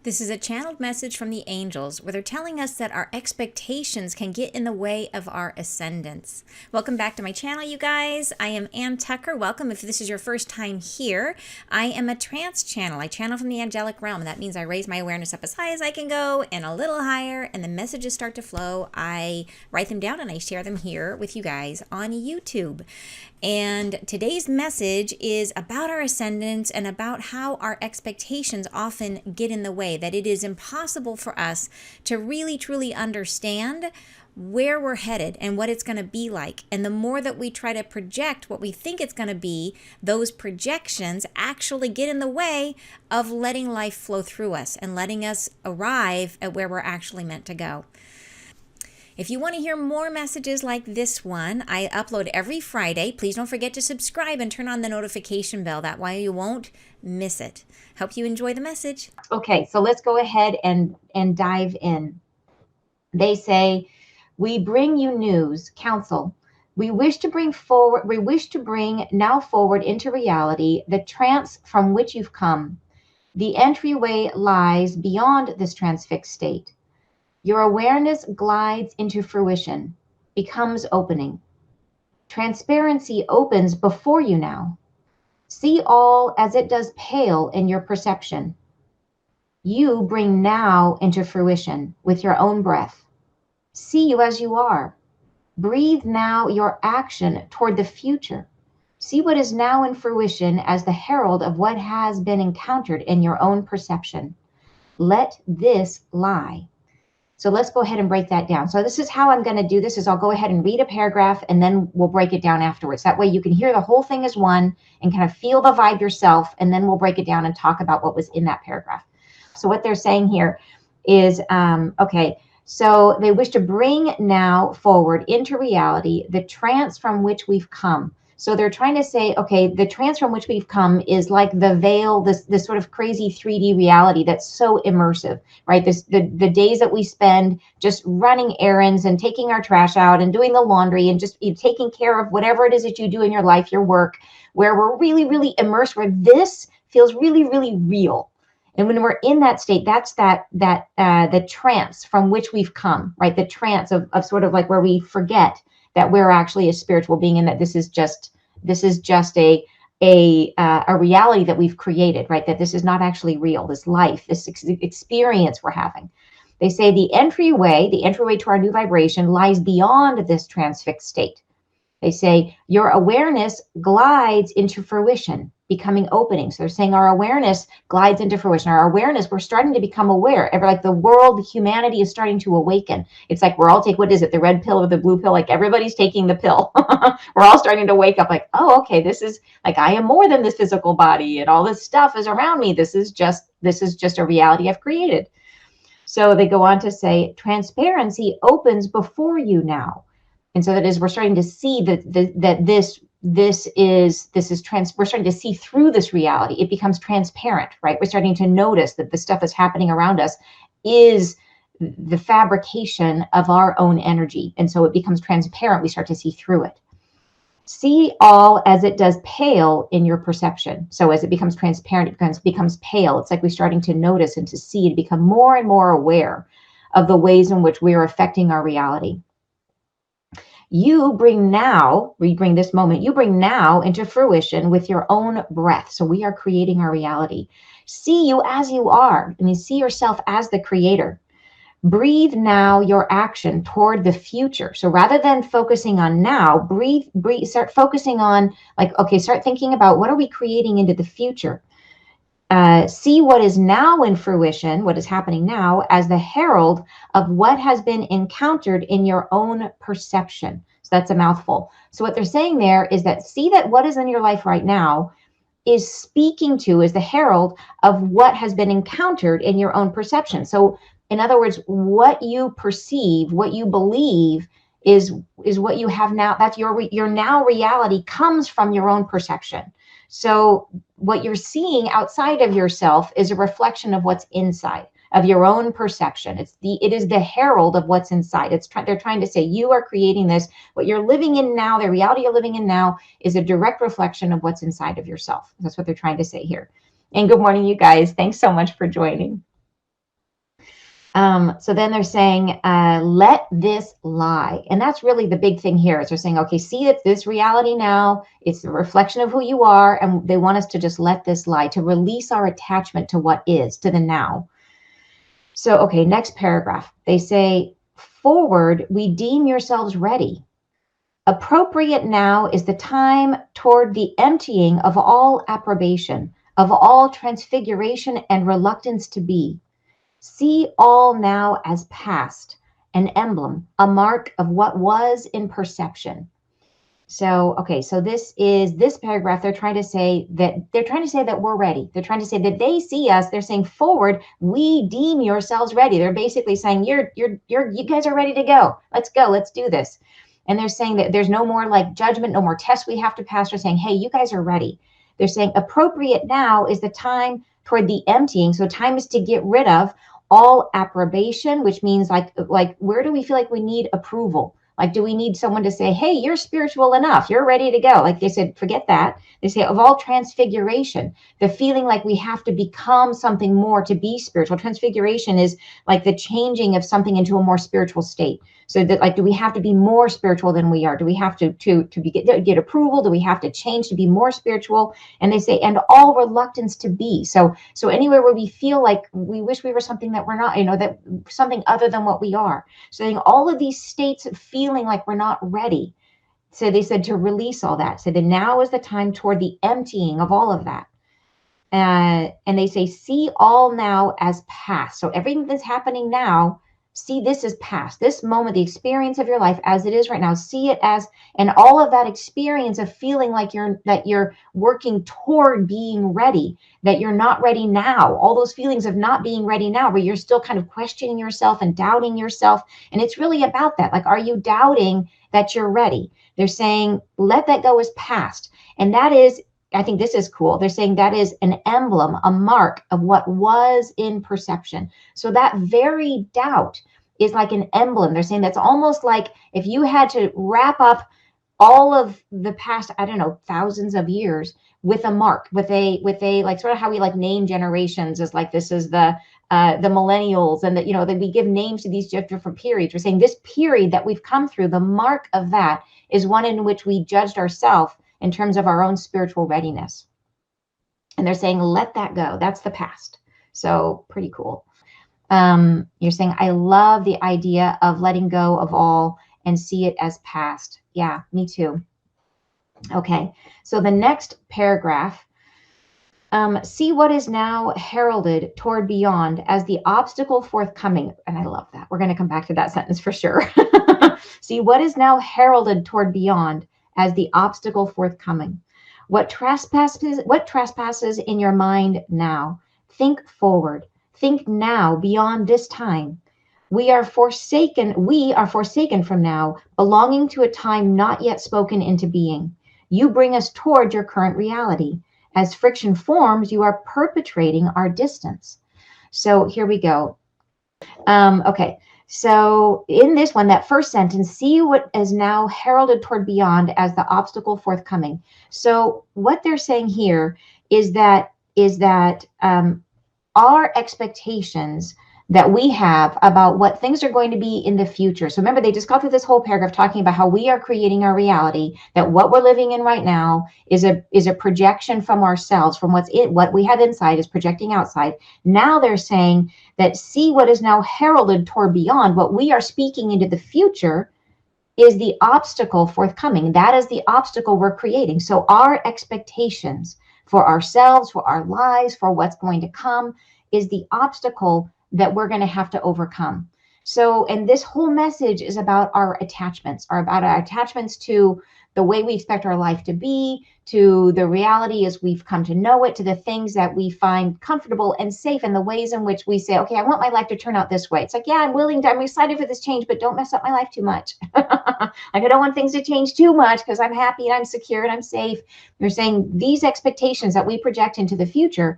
This is a channeled message from the angels where they're telling us that our expectations can get in the way of our ascendance. Welcome back to my channel, you guys. I am Ann Tucker. Welcome if this is your first time here. I am a trance channel. I channel from the angelic realm. That means I raise my awareness up as high as I can go and a little higher, and the messages start to flow. I write them down and I share them here with you guys on YouTube. And today's message is about our ascendance and about how our expectations often get in the way, that it is impossible for us to really truly understand where we're headed and what it's going to be like. And the more that we try to project what we think it's going to be, those projections actually get in the way of letting life flow through us and letting us arrive at where we're actually meant to go. If you want to hear more messages like this one, I upload every Friday. Please don't forget to subscribe and turn on the notification bell. That way you won't miss it. Hope you enjoy the message. Okay, so let's go ahead and dive in. They say, we bring you news, counsel. We wish to bring now forward into reality the trance from which you've come. The entryway lies beyond this transfixed state. Your awareness glides into fruition, becomes opening. Transparency opens before you now. See all as it does pale in your perception. You bring now into fruition with your own breath. See you as you are. Breathe now your action toward the future. See what is now in fruition as the herald of what has been encountered in your own perception. Let this lie. So let's go ahead and break that down. So this is how I'm going to do this is I'll go ahead and read a paragraph and then we'll break it down afterwards. That way you can hear the whole thing as one and kind of feel the vibe yourself, and then we'll break it down and talk about what was in that paragraph. So what they're saying here is, okay, so they wish to bring now forward into reality the trance from which we've come. So they're trying to say, okay, the trance from which we've come is like the veil, this sort of crazy 3D reality that's so immersive, right? The days that we spend just running errands and taking our trash out and doing the laundry and just taking care of whatever it is that you do in your life, your work, where we're really, really immersed, where this feels really, really real. And when we're in that state, that's the trance from which we've come, right? The trance of sort of like where we forget that we're actually a spiritual being and that this is just a reality that we've created, right? That this is not actually real, this life, this experience we're having. They say the entryway to our new vibration lies beyond this transfixed state. They say your awareness glides into fruition, becoming opening. So they're saying our awareness glides into fruition. Our awareness, we're starting to become aware. Like the world, humanity is starting to awaken. It's like we're all taking, what is it? The red pill or the blue pill? Like everybody's taking the pill. We're all starting to wake up like, oh, okay, this is like, I am more than this physical body and all this stuff is around me. This is just a reality I've created. So they go on to say, transparency opens before you now. And so that is, we're starting to see that we're starting to see through this reality. It becomes transparent, right? We're starting to notice that the stuff that's happening around us is the fabrication of our own energy. And so it becomes transparent. We start to see through it. See all as it does pale in your perception. So as it becomes transparent, it becomes pale. It's like we're starting to notice and to see and become more and more aware of the ways in which we are affecting our reality. You bring now into fruition with your own breath. So we are creating our reality. See you as you are. I mean, see yourself as the creator. Breathe now your action toward the future. So rather than focusing on now, start focusing on like, okay, start thinking about what are we creating into the future? See what is now in fruition, what is happening now, as the herald of what has been encountered in your own perception. So that's a mouthful. So what they're saying there is that see that what is in your life right now is speaking to, is the herald of what has been encountered in your own perception. So in other words, what you perceive, what you believe is what you have now. That's your now reality comes from your own perception. So what you're seeing outside of yourself is a reflection of what's inside of your own perception. It is the herald of what's inside. They're trying to say you are creating this. What you're living in now, the reality you're living in now, is a direct reflection of what's inside of yourself. That's what they're trying to say here. And good morning, you guys. Thanks so much for joining. So then they're saying, let this lie. And that's really the big thing here is they're saying, okay, see, it's this reality now. It's a reflection of who you are. And they want us to just let this lie, to release our attachment to what is, to the now. So, okay, next paragraph. They say, forward, we deem yourselves ready. Appropriate now is the time toward the emptying of all approbation, of all transfiguration and reluctance to be. See all now as past, an emblem, a mark of what was in perception. So, okay, so this paragraph, they're trying to say that we're ready. They're trying to say that they see us. They're saying forward, we deem yourselves ready. They're basically saying you guys are ready to go. Let's go. Let's do this. And they're saying that there's no more like judgment, no more tests we have to pass. They're saying, hey, you guys are ready. They're saying appropriate now is the time toward the emptying. So time is to get rid of all approbation, which means like where do we feel like we need approval? Like, do we need someone to say, hey, you're spiritual enough, you're ready to go? Like they said, forget that. They say of all transfiguration, the feeling like we have to become something more to be spiritual. Transfiguration is like the changing of something into a more spiritual state. So that like, do we have to be more spiritual than we are? Do we have to get approval? Do we have to change to be more spiritual? And they say, and all reluctance to be. So anywhere where we feel like we wish we were something that we're not, that something other than what we are. So all of these states of feeling like we're not ready. So they said to release all that. So then now is the time toward the emptying of all of that. And they say, see all now as past. So everything that's happening now, see this as past. This moment, the experience of your life as it is right now, see it as, and all of that experience of feeling like you're working toward being ready, that you're not ready now. All those feelings of not being ready now, where you're still kind of questioning yourself and doubting yourself. And it's really about that. Like, are you doubting that you're ready? They're saying, let that go as past. And that is, I think this is cool. They're saying that is an emblem, a mark of what was in perception. So that very doubt is like an emblem. They're saying that's almost like if you had to wrap up all of the past, I don't know, thousands of years with a mark, with a like sort of how we like name generations is like this is the millennials, and that that we give names to these different periods. We're saying this period that we've come through, the mark of that is one in which we judged ourselves in terms of our own spiritual readiness. And they're saying, let that go. That's the past. So pretty cool. You're saying, I love the idea of letting go of all and see it as past. Yeah, me too. Okay, so the next paragraph, see what is now heralded toward beyond as the obstacle forthcoming. And I love that. We're going to come back to that sentence for sure. See what is now heralded toward beyond as the obstacle forthcoming. What trespasses in your mind now? Think forward. Think now beyond this time. We are forsaken from now, belonging to a time not yet spoken into being. You bring us toward your current reality. As friction forms, you are perpetrating our distance. So here we go. Okay. So in this one, that first sentence, see what is now heralded toward beyond as the obstacle forthcoming. So what they're saying here is that our expectations that we have about what things are going to be in the future. So remember, they just got through this whole paragraph talking about how we are creating our reality, that what we're living in right now is a projection from ourselves, from what we have inside is projecting outside. Now they're saying that see what is now heralded toward beyond, what we are speaking into the future is the obstacle forthcoming. That is the obstacle we're creating. So our expectations for ourselves, for our lives, for what's going to come is the obstacle that we're going to have to overcome. So, and this whole message is about our attachments, to the way we expect our life to be, to the reality as we've come to know it, to the things that we find comfortable and safe, and the ways in which we say, okay, I want my life to turn out this way. It's like, yeah, I'm excited for this change, but don't mess up my life too much. Like, I don't want things to change too much because I'm happy and I'm secure and I'm safe. They're saying these expectations that we project into the future,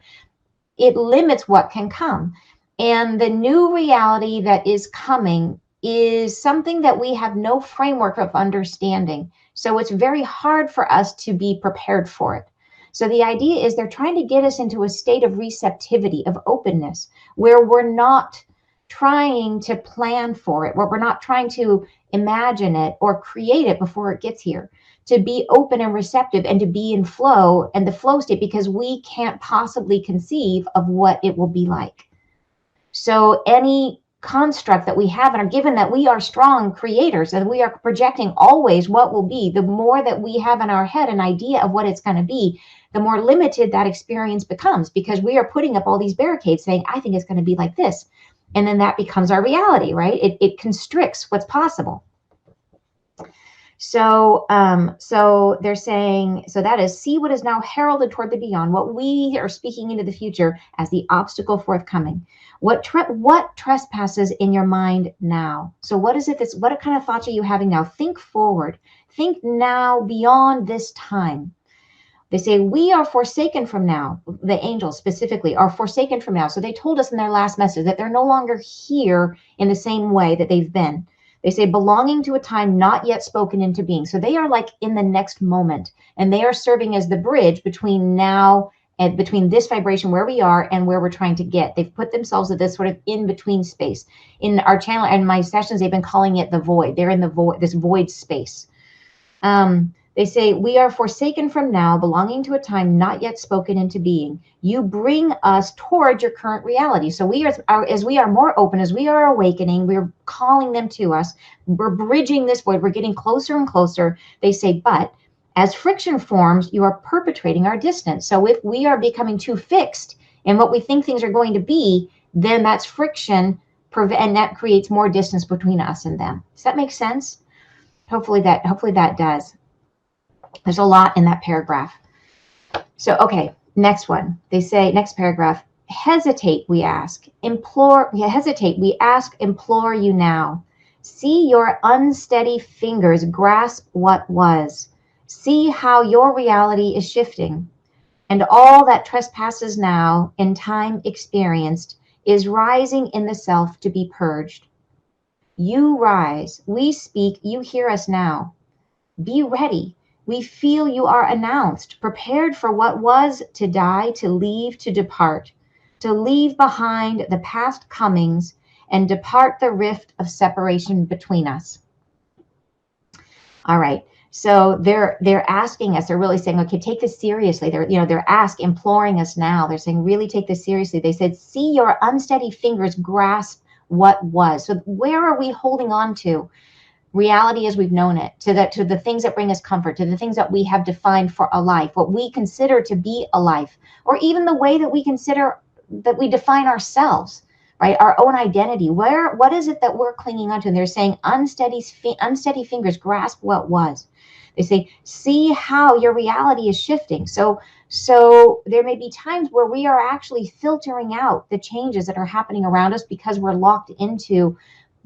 it limits what can come. And the new reality that is coming is something that we have no framework of understanding. So it's very hard for us to be prepared for it. So the idea is they're trying to get us into a state of receptivity, of openness, where we're not trying to plan for it, where we're not trying to imagine it or create it before it gets here, to be open and receptive and to be in flow and the flow state, because we can't possibly conceive of what it will be like. So any construct that we have and are given that we are strong creators and we are projecting always what will be, the more that we have in our head an idea of what it's going to be, the more limited that experience becomes, because we are putting up all these barricades saying, I think it's going to be like this. And then that becomes our reality, right? It constricts what's possible. So they're saying, so that is, see what is now heralded toward the beyond, what we are speaking into the future as the obstacle forthcoming. What trespasses in your mind now? So what is it what kind of thoughts are you having now? Think forward. Think now beyond this time. They say, we are forsaken from now. The angels specifically are forsaken from now. So they told us in their last message that they're no longer here in the same way that they've been. They say, belonging to a time not yet spoken into being. So they are like in the next moment, and they are serving as the bridge between now and between this vibration where we are and where we're trying to get. They've put themselves at this sort of in-between space. In our channel and my sessions, they've been calling it the void. They're in the void, this void space. They say, we are forsaken from now, belonging to a time not yet spoken into being. You bring us towards your current reality. So we are, as we are more open, as we are awakening, we're calling them to us. We're bridging this void. We're getting closer and closer. They say, but as friction forms, you are perpetuating our distance. So if we are becoming too fixed in what we think things are going to be, then that's friction, and that creates more distance between us and them. Does that make sense? Hopefully that does. There's a lot in that paragraph. So, okay, next one. They say, next paragraph, hesitate, we ask, implore, we hesitate, we ask, implore you now. See your unsteady fingers grasp what was. See how your reality is shifting. And all that trespasses now in time experienced is rising in the self to be purged. You rise, we speak, you hear us now. Be ready. We feel you are announced, prepared for what was to die, to leave, to depart, to leave behind the past comings and depart the rift of separation between us. All right. So they're asking us, they're really saying, okay, take this seriously. They're imploring us now. They're saying, really take this seriously. They said, see your unsteady fingers grasp what was. So where are we holding on to? Reality as we've known it, to the things that bring us comfort, to the things that we have defined for a life, what we consider to be a life, or even the way that we consider that we define ourselves, right? Our own identity. What is it that we're clinging onto? And they're saying unsteady fingers grasp what was. They say, see how your reality is shifting. So there may be times where we are actually filtering out the changes that are happening around us because we're locked into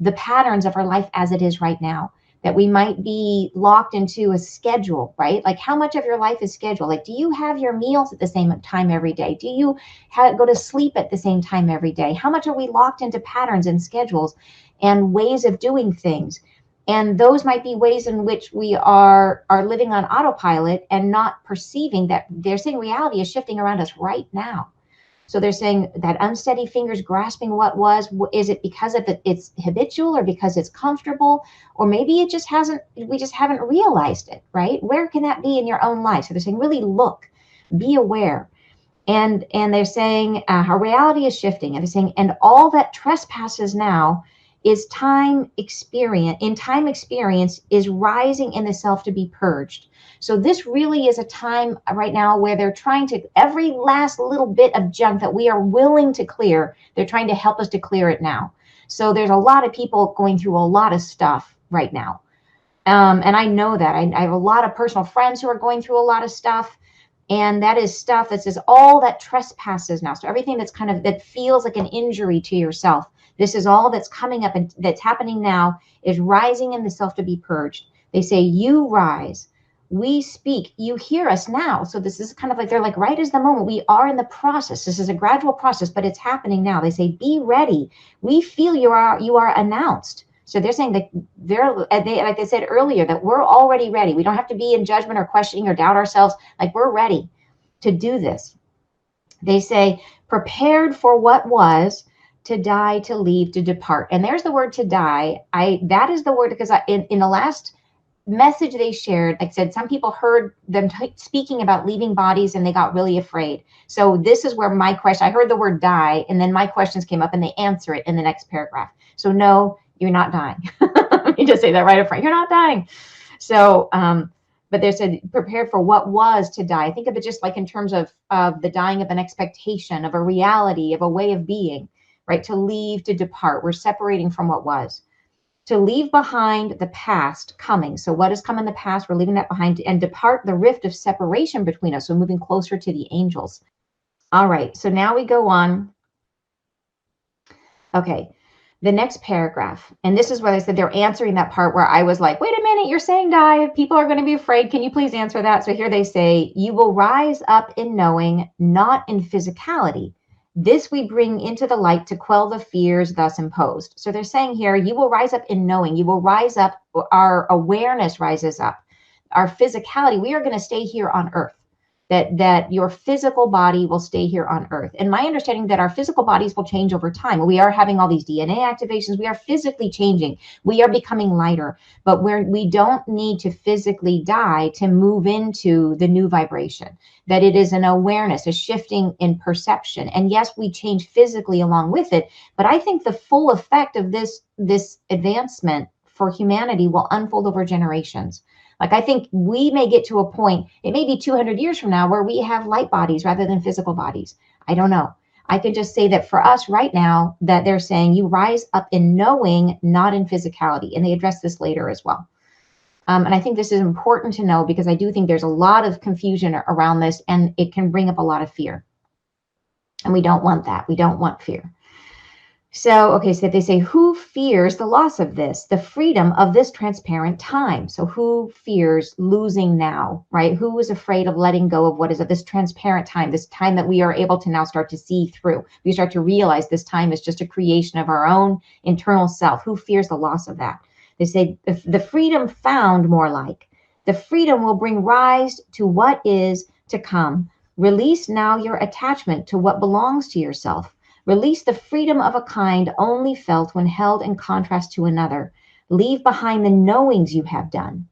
the patterns of our life as it is right now, that we might be locked into a schedule, right? Like how much of your life is scheduled? Like, do you have your meals at the same time every day? Do you go to sleep at the same time every day? How much are we locked into patterns and schedules and ways of doing things? And those might be ways in which we are living on autopilot and not perceiving that they're saying reality is shifting around us right now. So they're saying that unsteady fingers grasping what was, is it because of it's habitual or because it's comfortable, or maybe we just haven't realized it, right? Where can that be in your own life? So they're saying, really look, be aware. And they're saying our reality is shifting. And they're saying, and all that trespasses now is time experience is rising in the self to be purged. So this really is a time right now where they're trying to, every last little bit of junk that we are willing to clear, they're trying to help us to clear it now. So there's a lot of people going through a lot of stuff right now. And I know that. I have a lot of personal friends who are going through a lot of stuff. And that is stuff that says all that trespasses now. So everything that's that feels like an injury to yourself. This is all that's coming up and that's happening now is rising in the self to be purged. They say, you rise. We speak, you hear us now. So this is kind of like, they're like, right as the moment, we are in the process. This is a gradual process, but it's happening now. They say, be ready. We feel you are announced. So they're saying that like they said earlier, that we're already ready. We don't have to be in judgment or questioning or doubt ourselves. Like we're ready to do this. They say, prepared for what was, to die, to leave, to depart. And there's the word to die. That is the word, because in the last message they shared, like I said, some people heard them speaking about leaving bodies and they got really afraid. So this is where my question, I heard the word die, and then my questions came up and they answer it in the next paragraph. So no, you're not dying. Let me just say that right up front. You're not dying. So, but they said, prepared for what was to die. Think of it just like in terms of the dying of an expectation, of a reality, of a way of being, right? To leave, to depart. We're separating from what was. To leave behind the past coming. So what has come in the past, we're leaving that behind, and depart the rift of separation between us. So moving closer to the angels. All right, so now we go on. Okay, the next paragraph. And this is where they said they're answering that part where I was like, wait a minute, you're saying die. People are going to be afraid. Can you please answer that? So here they say, you will rise up in knowing, not in physicality. This we bring into the light to quell the fears thus imposed. So they're saying here, you will rise up in knowing, you will rise up, our awareness rises up, our physicality, we are going to stay here on earth. That your physical body will stay here on earth. And my understanding that our physical bodies will change over time. We are having all these DNA activations. We are physically changing. We are becoming lighter, but we don't need to physically die to move into the new vibration. That it is an awareness, a shifting in perception. And yes, we change physically along with it, but I think the full effect of this advancement for humanity will unfold over generations. Like, I think we may get to a point, it may be 200 years from now, where we have light bodies rather than physical bodies. I don't know. I can just say that for us right now, that they're saying you rise up in knowing, not in physicality. And they address this later as well. And I think this is important to know, because I do think there's a lot of confusion around this, and it can bring up a lot of fear. And we don't want that. We don't want fear. So, okay, so they say, who fears the loss of this, the freedom of this transparent time? So who fears losing now, right? Who is afraid of letting go of what is this transparent time, this time that we are able to now start to see through? We start to realize this time is just a creation of our own internal self. Who fears the loss of that? They say the freedom found, more like, the freedom will bring rise to what is to come. Release now your attachment to what belongs to yourself. Release the freedom of a kind only felt when held in contrast to another. Leave behind the knowings you have done.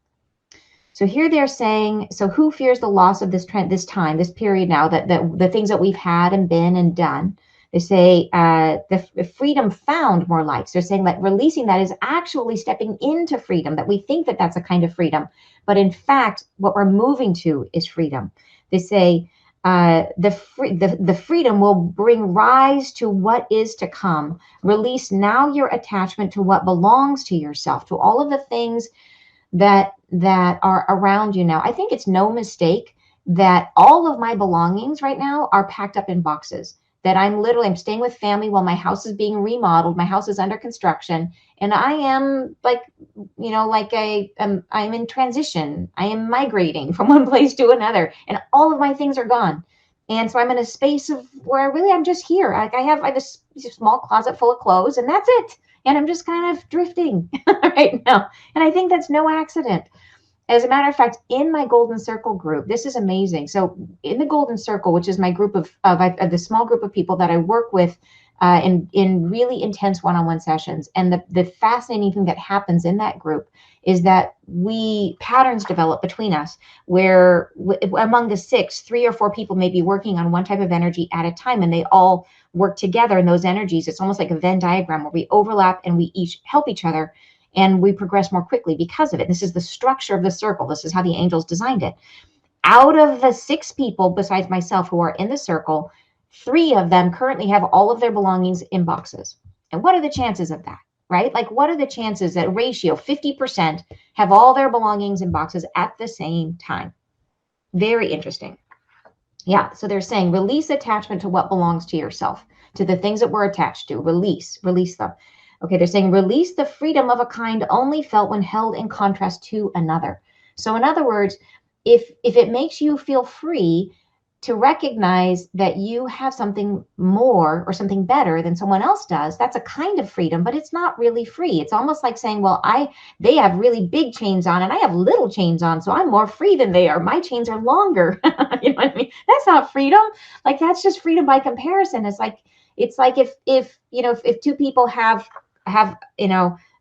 So here they're saying, so who fears the loss of this time, this period now, that the things that we've had and been and done? They say the freedom found, more like. So they're saying that releasing that is actually stepping into freedom, that we think that that's a kind of freedom. But in fact, what we're moving to is freedom. They say, the freedom will bring rise to what is to come. Release now your attachment to what belongs to yourself, to all of the things that are around you now. I think it's no mistake that all of my belongings right now are packed up in boxes. That I'm staying with family while my house is being remodeled. My house is under construction, and I am I'm in transition. I am migrating from one place to another, and all of my things are gone. And so I'm in a space of where I'm just here. Like I have a small closet full of clothes, and that's it. And I'm just kind of drifting right now. And I think that's no accident. As a matter of fact, in my Golden Circle group, this is amazing. So in the Golden Circle, which is my group of the small group of people that I work with in really intense one-on-one sessions, and the fascinating thing that happens in that group is that patterns develop between us, where among the 6, 3 or 4 people may be working on one type of energy at a time, and they all work together in those energies. It's almost like a Venn diagram where we overlap and we each help each other. And we progress more quickly because of it. This is the structure of the circle. This is how the angels designed it. Out of the 6 people, besides myself, who are in the circle, 3 of them currently have all of their belongings in boxes. And what are the chances of that, right? Like, what are the chances that ratio 50% have all their belongings in boxes at the same time? Very interesting. Yeah, so they're saying release attachment to what belongs to yourself, to the things that we're attached to. Release them. Okay, they're saying release the freedom of a kind only felt when held in contrast to another. So in other words, if it makes you feel free to recognize that you have something more or something better than someone else does, that's a kind of freedom, but it's not really free. It's almost like saying, well, they have really big chains on and I have little chains on, so I'm more free than they are. My chains are longer. You know what I mean? That's not freedom. Like, that's just freedom by comparison. It's like, It's like if two people have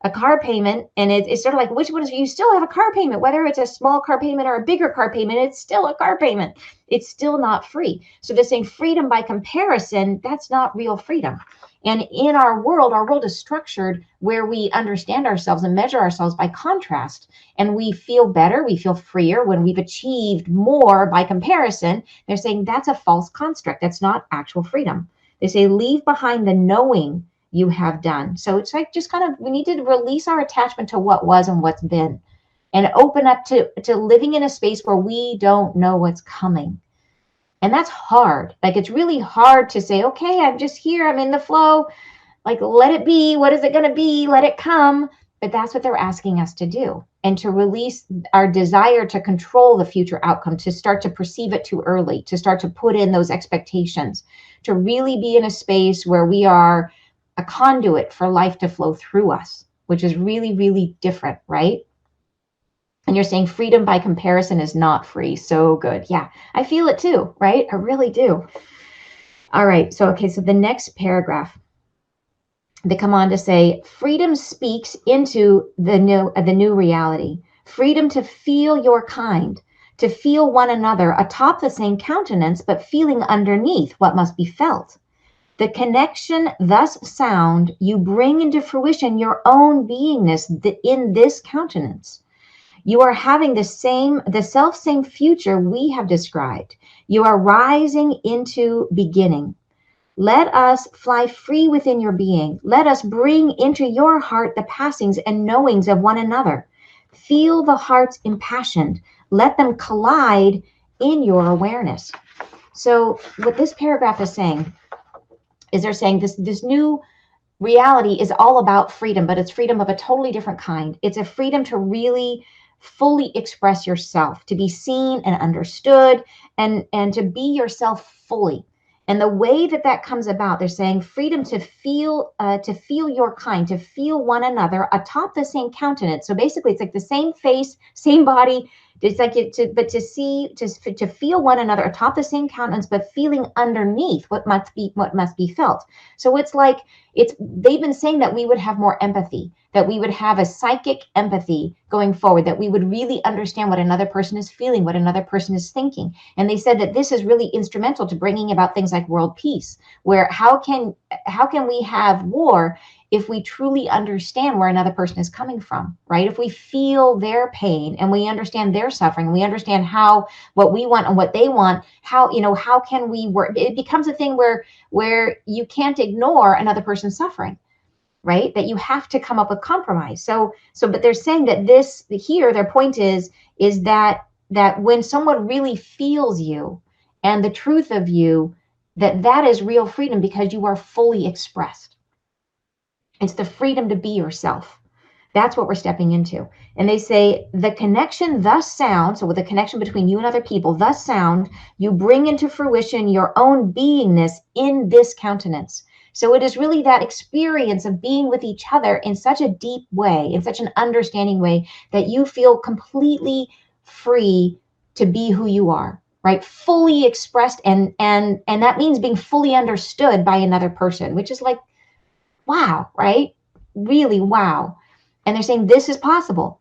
a car payment, and it's sort of like, which one is, you still have a car payment, whether it's a small car payment or a bigger car payment, it's still a car payment. It's still not free. So they're saying freedom by comparison, that's not real freedom. And in our world is structured where we understand ourselves and measure ourselves by contrast. And we feel better, we feel freer when we've achieved more by comparison. They're saying that's a false construct. That's not actual freedom. They say, leave behind the knowing you have done. So it's like, just kind of, we need to release our attachment to what was and what's been, and open up to living in a space where we don't know what's coming. And that's hard. Like, it's really hard to say, okay, I'm just here, I'm in the flow, like, let it be. What is it going to be? Let it come. But that's what they're asking us to do, and to release our desire to control the future outcome, to start to perceive it too early, to start to put in those expectations, to really be in a space where we are a conduit for life to flow through us, which is really, really different, right? And you're saying freedom by comparison is not free. So good. Yeah, I feel it too, right? I really do. All right. So, okay. So the next paragraph, they come on to say, freedom speaks into the new reality. Freedom to feel your kind, to feel one another atop the same countenance, but feeling underneath what must be felt. The connection thus sound, you bring into fruition your own beingness in this countenance. You are having the self same future we have described. You are rising into beginning. Let us fly free within your being. Let us bring into your heart the passings and knowings of one another. Feel the hearts impassioned. Let them collide in your awareness. So what this paragraph is saying is, they're saying this new reality is all about freedom, but it's freedom of a totally different kind. It's a freedom to really fully express yourself, to be seen and understood, and to be yourself fully. And the way that comes about, they're saying freedom to feel your kind, to feel one another atop the same countenance. So basically, it's like the same face, same body. It's like to feel one another atop the same countenance, but feeling underneath what must be felt. So it's like, they've been saying that we would have more empathy, that we would have a psychic empathy going forward, that we would really understand what another person is feeling, what another person is thinking. And they said that this is really instrumental to bringing about things like world peace, where how can we have war if we truly understand where another person is coming from, right? If we feel their pain and we understand their suffering, and we understand what we want and what they want, how can we work? It becomes a thing where you can't ignore another person's suffering, right? That you have to come up with compromise. But they're saying that their point is that when someone really feels you and the truth of you, that is real freedom, because you are fully expressed. It's the freedom to be yourself. That's what we're stepping into. And they say the connection thus sound, so with the connection between you and other people, thus sound, you bring into fruition your own beingness in this countenance. So it is really that experience of being with each other in such a deep way, in such an understanding way, that you feel completely free to be who you are, right? Fully expressed. And that means being fully understood by another person, which is like, wow, right? Really, wow. And they're saying this is possible.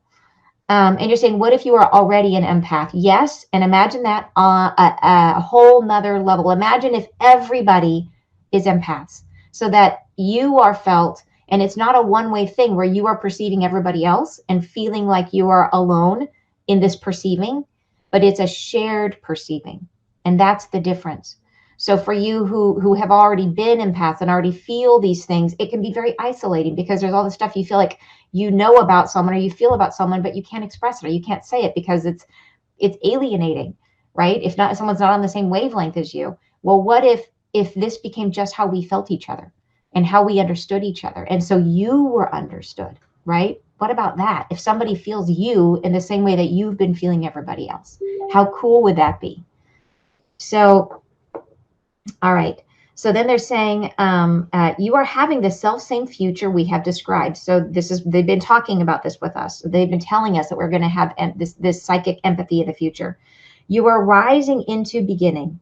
And you're saying, what if you are already an empath? Yes. And imagine that on a whole nother level. Imagine if everybody is empaths, so that you are felt, and it's not a one-way thing where you are perceiving everybody else and feeling like you are alone in this perceiving, but it's a shared perceiving. And that's the difference. So for you who have already been empaths and already feel these things, it can be very isolating, because there's all this stuff you feel like you know about someone, or you feel about someone, but you can't express it, or you can't say it because it's alienating, right? If someone's not on the same wavelength as you. Well, what if this became just how we felt each other and how we understood each other? And so you were understood, right? What about that? If somebody feels you in the same way that you've been feeling everybody else, how cool would that be? So, all right. So then they're saying, you are having the self-same future we have described. So they've been talking about this with us. They've been telling us that we're going to have this psychic empathy in the future. You are rising into beginning.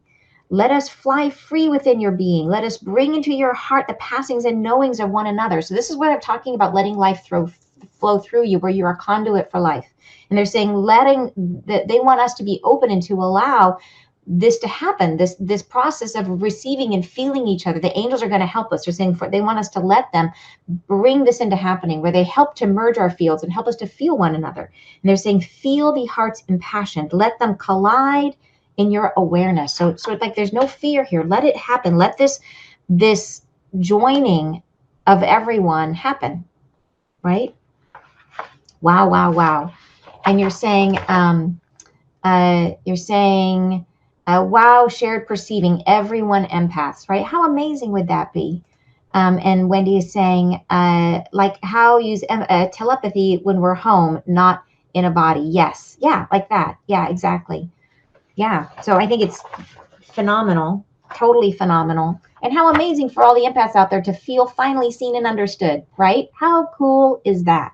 Let us fly free within your being. Let us bring into your heart the passings and knowings of one another. So this is where they're talking about letting life flow through you, where you're a conduit for life. And they're saying that they want us to be open and to allow this to happen, this process of receiving and feeling each other. The angels are going to help us. They're saying they want us to let them bring this into happening, where they help to merge our fields and help us to feel one another. And they're saying, feel the hearts impassioned. Let them collide in your awareness. So it's like there's no fear here. Let it happen. Let this joining of everyone happen, right? Wow, wow, wow. And you're saying, wow, shared perceiving, everyone empaths, right? How amazing would that be? And Wendy is saying, like how use telepathy when we're home, not in a body. Yes. Yeah, like that. Yeah, exactly. Yeah. So I think it's phenomenal, totally phenomenal. And how amazing for all the empaths out there to feel finally seen and understood, right? How cool is that?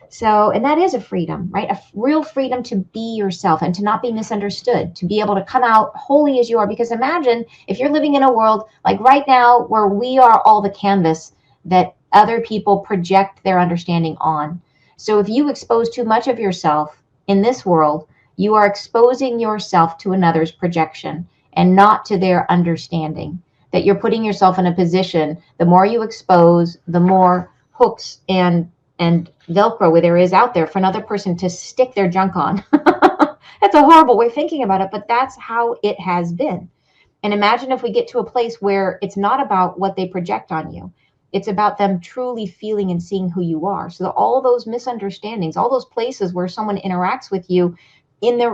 So, and that is a freedom, right? A real freedom to be yourself and to not be misunderstood, to be able to come out wholly as you are. Because imagine if you're living in a world like right now where we are all the canvas that other people project their understanding on. So if you expose too much of yourself in this world, you are exposing yourself to another's projection and not to their understanding. That you're putting yourself in a position, the more you expose, the more hooks and Velcro where there is out there for another person to stick their junk on. That's a horrible way of thinking about it, but that's how it has been. And imagine if we get to a place where it's not about what they project on you. It's about them truly feeling and seeing who you are. So all those misunderstandings, all those places where someone interacts with you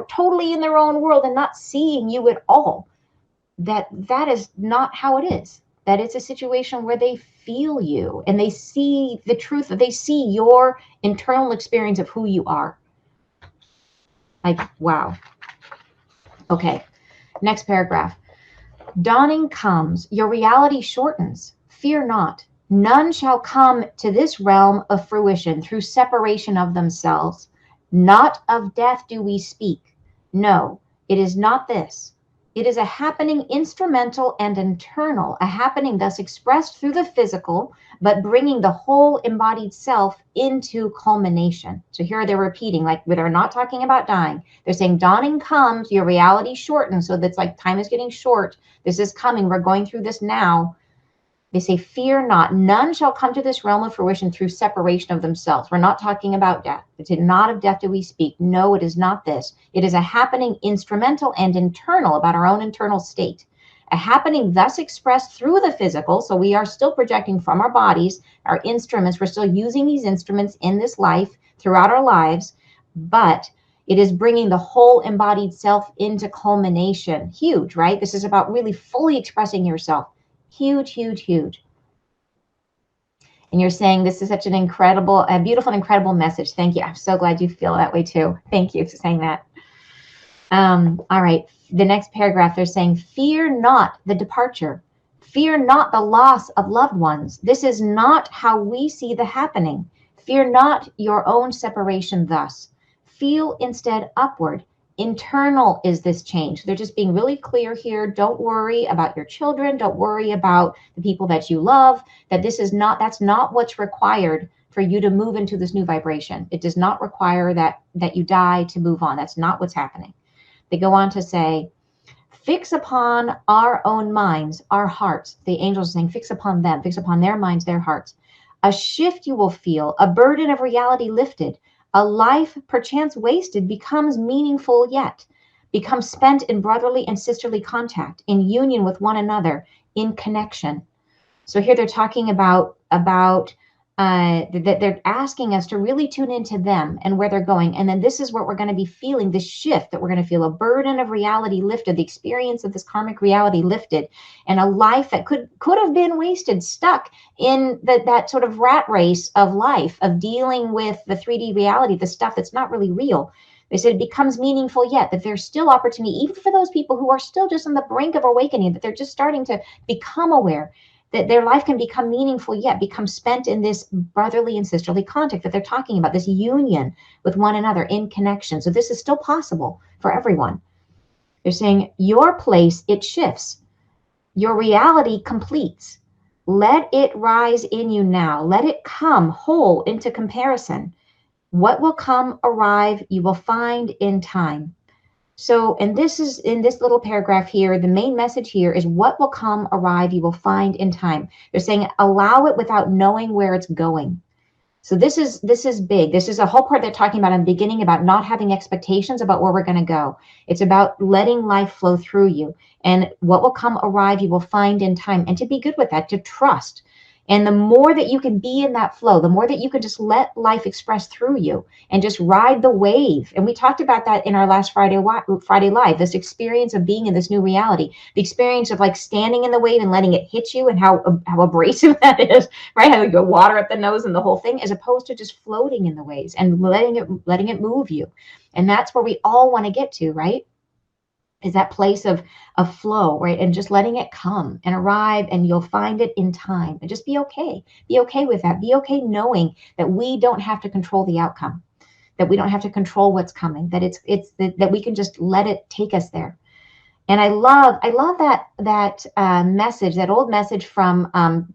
totally in their own world and not seeing you at all, that is not how it is. That it's a situation where they feel you and they see the truth, they see your internal experience of who you are. Like, wow. Okay, next paragraph. Dawning comes, your reality shortens. Fear not. None shall come to this realm of fruition through separation of themselves. Not of death do we speak. No, it is not this. It is a happening instrumental and internal, a happening thus expressed through the physical, but bringing the whole embodied self into culmination. So here they're repeating, like they're not talking about dying. They're saying dawning comes, your reality shortens. So that's like time is getting short. This is coming. We're going through this now. They say, fear not. None shall come to this realm of fruition through separation of themselves. We're not talking about death. It's not of death do we speak. No, it is not this. It is a happening instrumental and internal, about our own internal state. A happening thus expressed through the physical. So we are still projecting from our bodies, our instruments. We're still using these instruments in this life throughout our lives. But it is bringing the whole embodied self into culmination. Huge, right? This is about really fully expressing yourself. Huge, huge, huge. And you're saying this is such an incredible, a beautiful and incredible message. Thank you. I'm so glad you feel that way too. Thank you for saying that. All right. The next paragraph, they're saying, fear not the departure. Fear not the loss of loved ones. This is not how we see the happening. Fear not your own separation thus. Feel instead upward. Internal is this change. They're just being really clear here. Don't worry about your children. Don't worry about the people that you love. That's not what's required for you to move into this new vibration. It does not require that you die to move on. That's not what's happening. They go on to say, fix upon our own minds, our hearts. The angels are saying, fix upon them, fix upon their minds, their hearts. A shift you will feel, a burden of reality lifted. A life perchance wasted becomes meaningful yet, becomes spent in brotherly and sisterly contact, in union with one another, in connection. So here they're talking about that they're asking us to really tune into them and where they're going. And then this is what we're going to be feeling, this shift that we're going to feel, a burden of reality lifted, the experience of this karmic reality lifted, and a life that could have been wasted, stuck in that sort of rat race of life, of dealing with the 3D reality, the stuff that's not really real. They said it becomes meaningful yet, that there's still opportunity, even for those people who are still just on the brink of awakening, that they're just starting to become aware, that their life can become meaningful yet, become spent in this brotherly and sisterly contact that they're talking about, this union with one another in connection. So this is still possible for everyone. They're saying your place, it shifts. Your reality completes. Let it rise in you now. Let it come whole into comparison. What will come arrive, you will find in time. So, and this is in this little paragraph here, the main message here is what will come arrive, you will find in time. They're saying allow it without knowing where it's going. So this is big. This is a whole part they're talking about in the beginning about not having expectations about where we're going to go. It's about letting life flow through you, and what will come arrive you will find in time, and to be good with that, to trust. And the more that you can be in that flow, the more that you can just let life express through you and just ride the wave. And we talked about that in our last Friday Live, this experience of being in this new reality, the experience of like standing in the wave and letting it hit you, and how abrasive that is, right? How you go water up the nose and the whole thing, as opposed to just floating in the waves and letting it move you. And that's where we all want to get to, right? Is that place of flow, right? And just letting it come and arrive, and you'll find it in time. And just be okay. Be okay with that. Be okay knowing that we don't have to control the outcome, that we don't have to control what's coming, that that we can just let it take us there. And I love that message, that old message from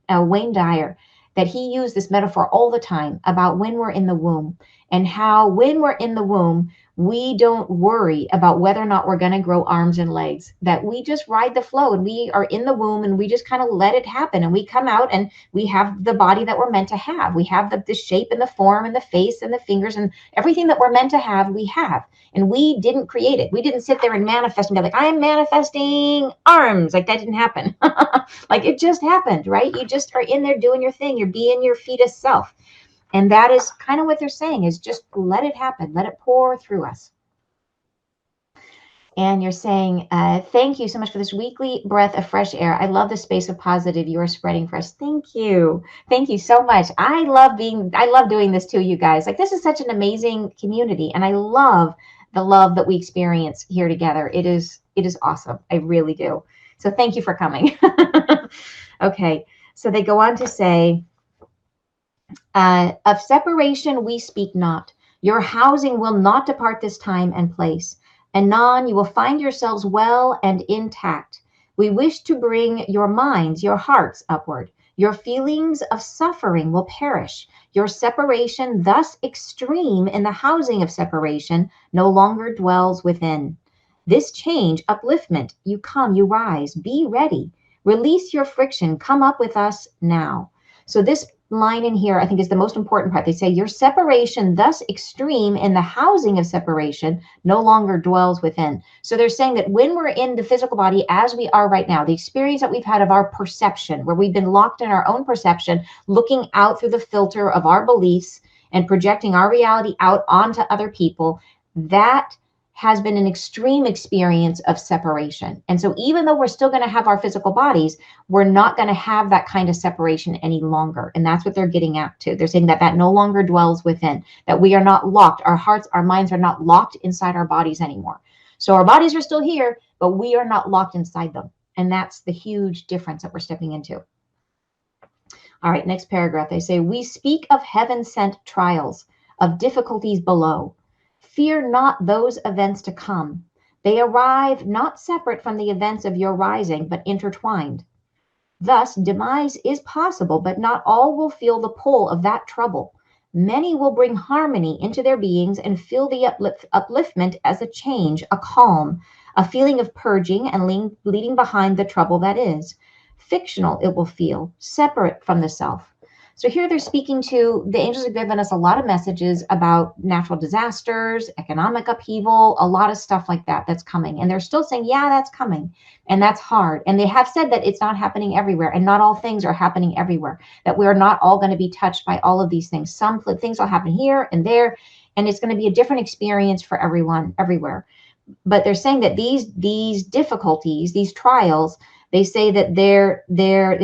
Wayne Dyer, that he used this metaphor all the time about when we're in the womb, and how when we're in the womb, we don't worry about whether or not we're going to grow arms and legs, that we just ride the flow, and we are in the womb and we just kind of let it happen, and we come out and we have the body that we're meant to have. We have the shape and the form and the face and the fingers and everything that we're meant to have, we have. And we didn't create it. We didn't sit there and manifest and be like, I am manifesting arms. Like that didn't happen. Like it just happened, right? You just are in there doing your thing. You're being your fetus self. And that is kind of what they're saying, is just let it happen. Let it pour through us. And you're saying, thank you so much for this weekly breath of fresh air. I love the space of positive you are spreading for us. Thank you. Thank you so much. I love doing this too, you guys. Like this is such an amazing community. And I love the love that we experience here together. It is awesome. I really do. So thank you for coming. Okay. So they go on to say, of separation we speak not. Your housing will not depart this time and place. Anon, you will find yourselves well and intact. We wish to bring your minds, your hearts upward. Your feelings of suffering will perish. Your separation, thus extreme in the housing of separation, no longer dwells within. This change, upliftment, you come, you rise, be ready. Release your friction, come up with us now. So this line in here, I think, is the most important part. They say, your separation, thus extreme in the housing of separation, no longer dwells within. So they're saying that when we're in the physical body as we are right now, the experience that we've had of our perception, where we've been locked in our own perception, looking out through the filter of our beliefs and projecting our reality out onto other people, that has been an extreme experience of separation. And so even though we're still going to have our physical bodies, we're not going to have that kind of separation any longer. And that's what they're getting at too. They're saying that no longer dwells within, that we are not locked. Our hearts, our minds are not locked inside our bodies anymore. So our bodies are still here, but we are not locked inside them. And that's the huge difference that we're stepping into. All right, next paragraph. They say, we speak of heaven-sent trials, of difficulties below. Fear not those events to come. They arrive not separate from the events of your rising, but intertwined. Thus, demise is possible, but not all will feel the pull of that trouble. Many will bring harmony into their beings and feel the upliftment as a change, a calm, a feeling of purging and leaving behind the trouble that is. Fictional, it will feel, separate from the self. So here they're speaking to, the angels have given us a lot of messages about natural disasters, economic upheaval, a lot of stuff like that that's coming. And they're still saying, yeah, that's coming. And that's hard. And they have said that it's not happening everywhere, and not all things are happening everywhere, that we're not all going to be touched by all of these things. Some things will happen here and there, and it's going to be a different experience for everyone, everywhere. But they're saying that these difficulties, these trials, they say that they're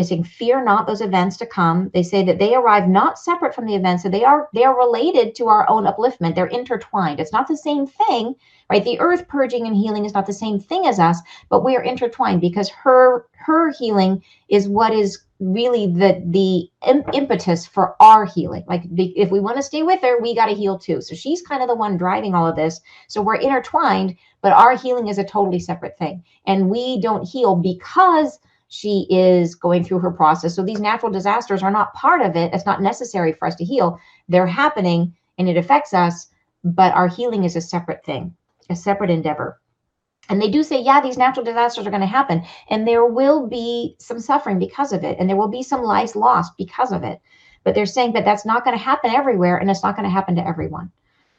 saying, fear not those events to come. They say that they arrive not separate from the events, so they are related to our own upliftment. They're intertwined. It's not the same thing, right? The earth purging and healing is not the same thing as us, but we are intertwined because her her healing is what is really the impetus for our healing. Like if we want to stay with her, we got to heal too. So she's kind of the one driving all of this. So we're intertwined, but our healing is a totally separate thing. And we don't heal because she is going through her process. So these natural disasters are not part of it. It's not necessary for us to heal. They're happening and it affects us, but our healing is a separate thing, a separate endeavor. And they do say, yeah, these natural disasters are going to happen, and there will be some suffering because of it, and there will be some lives lost because of it. But they're saying, but that's not going to happen everywhere, and it's not going to happen to everyone.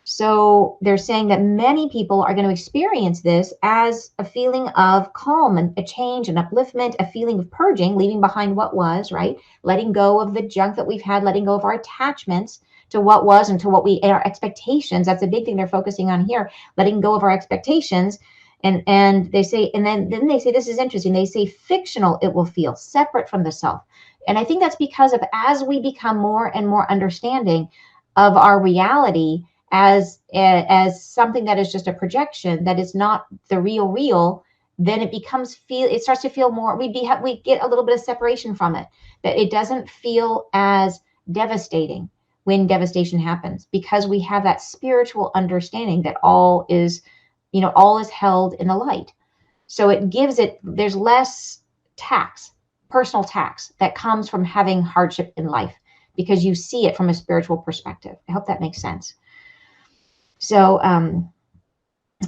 So they're saying that many people are going to experience this as a feeling of calm and a change and upliftment, a feeling of purging, leaving behind what was, right? Letting go of the junk that we've had, letting go of our attachments to what was and to what our expectations. That's a big thing they're focusing on here, letting go of our expectations. And they say, and then they say, this is interesting. They say fictional, it will feel separate from the self. And I think that's because of as we become more and more understanding of our reality as something that is just a projection, that is not the real, then it becomes it starts to feel more, we get a little bit of separation from it, that it doesn't feel as devastating when devastation happens, because we have that spiritual understanding that all is held in the light. So it gives it, there's less tax, personal tax that comes from having hardship in life, because you see it from a spiritual perspective. I hope that makes sense. So,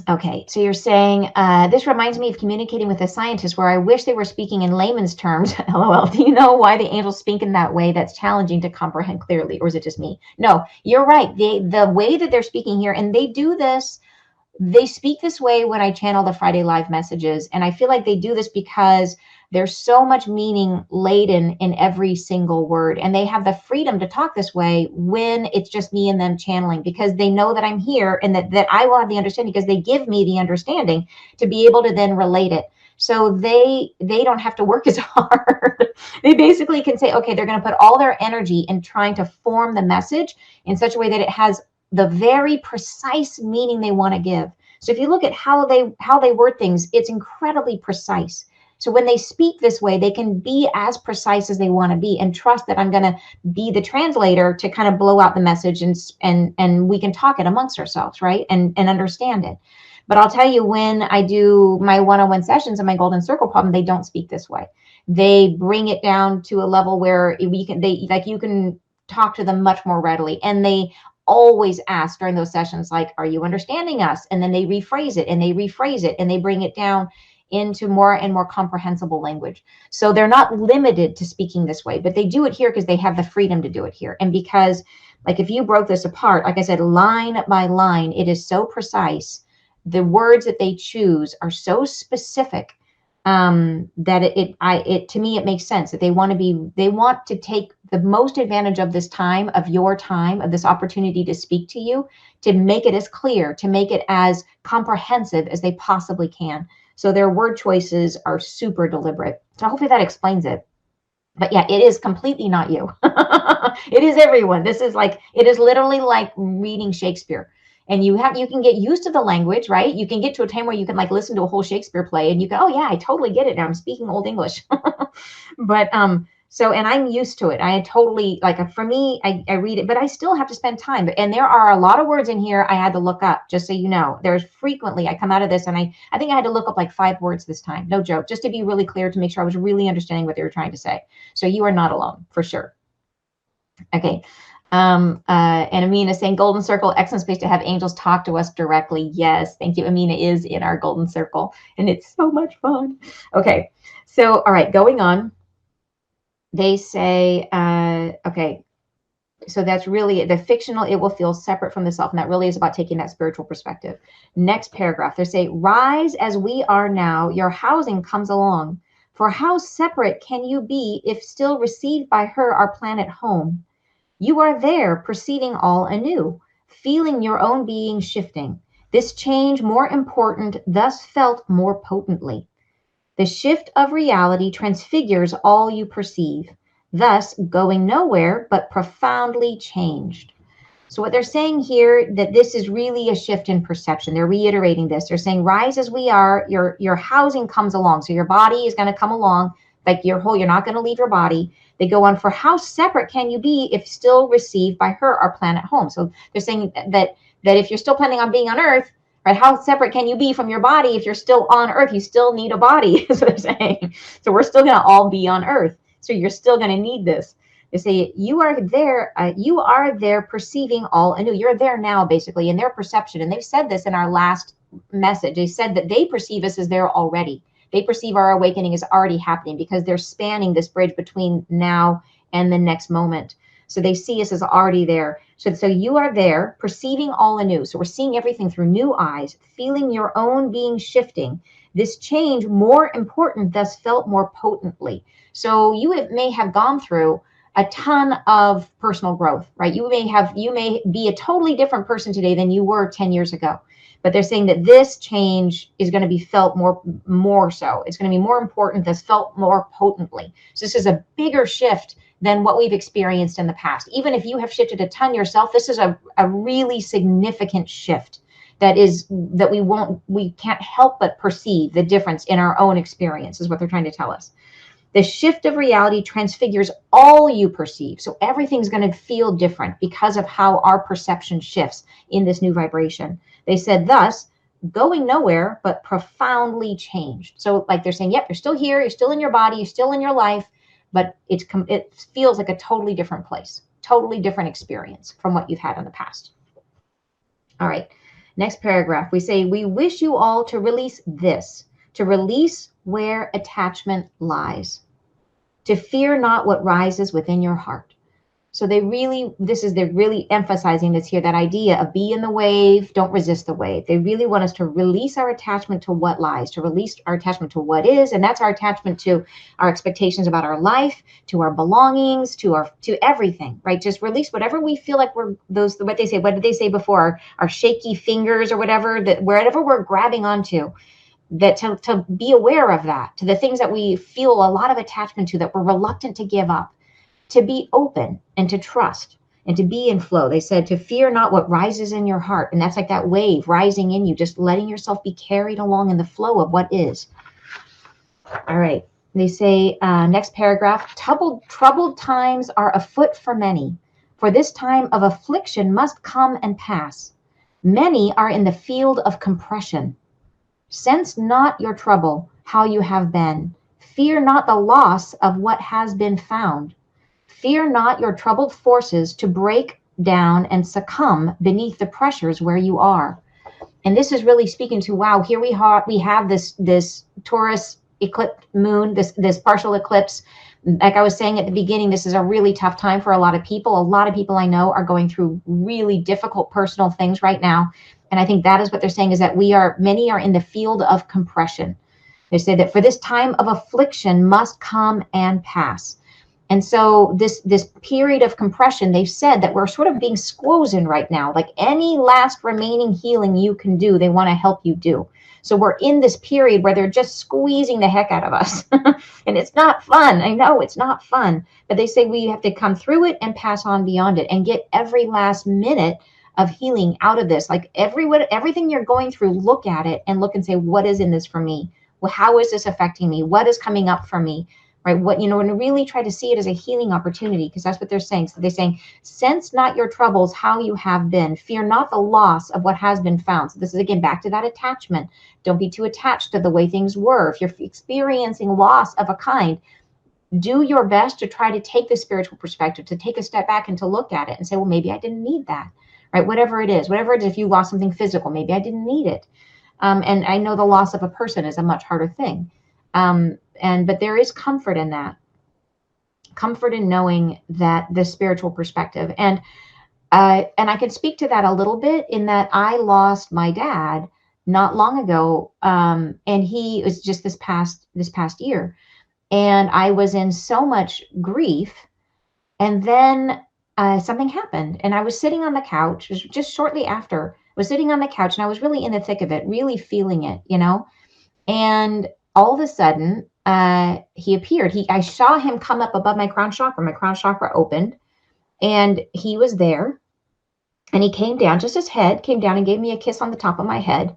okay, so you're saying, this reminds me of communicating with a scientist where I wish they were speaking in layman's terms. LOL. Do you know why the angels speak in that way that's challenging to comprehend clearly? Or is it just me? No, you're right. The way that they're speaking here, and they do this, they speak this way when I channel the Friday Live messages. And I feel like they do this because there's so much meaning laden in every single word. And they have the freedom to talk this way when it's just me and them channeling, because they know that I'm here and that I will have the understanding, because they give me the understanding to be able to then relate it. So they don't have to work as hard. They basically can say, okay, they're going to put all their energy in trying to form the message in such a way that it has the very precise meaning they want to give. So if you look at how they word things, it's incredibly precise. So when they speak this way, they can be as precise as they want to be, and trust that I'm going to be the translator to kind of blow out the message, and we can talk it amongst ourselves, right? And understand it. But I'll tell you, when I do my one-on-one sessions and my golden circle problem, they don't speak this way. They bring it down to a level where you can talk to them much more readily, and they always ask during those sessions, like, are you understanding us? And then they rephrase it and they rephrase it and they bring it down into more and more comprehensible language. So they're not limited to speaking this way, but they do it here because they have the freedom to do it here. And because, like, if you broke this apart, like I said, line by line, it is so precise. The words that they choose are so specific that it to me, it makes sense that they want to take the most advantage of this time, of your time, of this opportunity to speak to you, to make it as clear, to make it as comprehensive as they possibly can. So their word choices are super deliberate. So hopefully that explains it. But yeah, it is completely not you. It is everyone. It is literally like reading Shakespeare. And you can get used to the language, right? You can get to a time where you can, like, listen to a whole Shakespeare play and you go, oh yeah, I totally get it now. I'm speaking Old English. But and I'm used to it. I totally, like, for me, I read it, but I still have to spend time. And there are a lot of words in here I had to look up, just so you know. There's frequently, I come out of this and I think I had to look up like 5 words this time. No joke, just to be really clear, to make sure I was really understanding what they were trying to say. So you are not alone, for sure. Okay. And Amina saying, golden circle, excellent space to have angels talk to us directly. Yes, thank you. Amina is in our golden circle and it's so much fun. Okay, so all right, going on. They say, okay, so that's really the fictional, it will feel separate from the self, and that really is about taking that spiritual perspective. Next paragraph, they say, rise as we are now, your housing comes along. For how separate can you be if still received by her our planet home? You are there, perceiving all anew, feeling your own being shifting. This change more important, thus felt more potently. The shift of reality transfigures all you perceive, thus going nowhere but profoundly changed. So what they're saying here, that this is really a shift in perception. They're reiterating this. They're saying, rise as we are, your housing comes along. So your body is going to come along like you're whole, you're not going to leave your body. They go on, for how separate can you be if still received by her, our planet home? So they're saying that if you're still planning on being on Earth, right, how separate can you be from your body if you're still on Earth? You still need a body, is what they're saying. So we're still going to all be on Earth. So you're still going to need this. They say you are there perceiving all anew. You're there now, basically, in their perception. And they've said this in our last message. They said that they perceive us as there already. They perceive our awakening is already happening because they're spanning this bridge between now and the next moment. So they see us as already there. So you are there, perceiving all anew. So we're seeing everything through new eyes, feeling your own being shifting. This change, more important, thus felt more potently. So you may have gone through a ton of personal growth, right? You may be a totally different person today than you were 10 years ago. But they're saying that this change is going to be felt more so. It's going to be more important, that's felt more potently. So this is a bigger shift than what we've experienced in the past. Even if you have shifted a ton yourself, this is a really significant shift that we can't help but perceive the difference in our own experience, is what they're trying to tell us. The shift of reality transfigures all you perceive. So everything's going to feel different because of how our perception shifts in this new vibration. They said, thus, going nowhere, but profoundly changed. So like they're saying, yep, you're still here, you're still in your body, you're still in your life, but it feels like a totally different place, totally different experience from what you've had in the past. All right, next paragraph. We say, we wish you all to release this, to release where attachment lies, to fear not what rises within your heart. So they're really emphasizing this here, that idea of be in the wave, don't resist the wave. They really want us to release our attachment to what lies, to release our attachment to what is, and that's our attachment to our expectations about our life, to our belongings, to everything, right? Just release whatever we feel like what did they say before, our shaky fingers or whatever, that wherever we're grabbing onto, that to be aware of that, to the things that we feel a lot of attachment to, that we're reluctant to give up, to be open and to trust and to be in flow. They said to fear not what rises in your heart. And that's like that wave rising in you, just letting yourself be carried along in the flow of what is. All right. They say, next paragraph, troubled times are afoot for many, for this time of affliction must come and pass. Many are in the field of compression. Sense not your trouble, how you have been. Fear not the loss of what has been found. Fear not your troubled forces to break down and succumb beneath the pressures where you are. And this is really speaking to, wow, here we have this Taurus eclipse moon, this partial eclipse. Like I was saying at the beginning, this is a really tough time for a lot of people. A lot of people I know are going through really difficult personal things right now. And I think that is what they're saying, is that many are in the field of compression. They say that for this time of affliction must come and pass. And so this period of compression, they've said that we're sort of being squozen right now. Like any last remaining healing you can do, they want to help you do. So we're in this period where they're just squeezing the heck out of us. And it's not fun. I know it's not fun. But they say we have to come through it and pass on beyond it and get every last minute of healing out of this. Like everything you're going through, look at it and look and say, what is in this for me? Well, how is this affecting me? What is coming up for me? Right? And really try to see it as a healing opportunity, because that's what they're saying. So they're saying, sense not your troubles, how you have been. Fear not the loss of what has been found. So this is again back to that attachment. Don't be too attached to the way things were. If you're experiencing loss of a kind, do your best to try to take the spiritual perspective, to take a step back and to look at it and say, well, maybe I didn't need that. Right? Whatever it is, if you lost something physical, maybe I didn't need it. And I know the loss of a person is a much harder thing. But there is comfort in that, comfort in knowing that the spiritual perspective. And I can speak to that a little bit in that I lost my dad not long ago. And he was just this past year. And I was in so much grief. And then something happened. And I was sitting on the couch, just shortly after, I was sitting on the couch and I was really in the thick of it, really feeling it, And all of a sudden, he appeared. I saw him come up above my crown chakra. My crown chakra opened, and he was there. And he came down, just his head came down and gave me a kiss on the top of my head.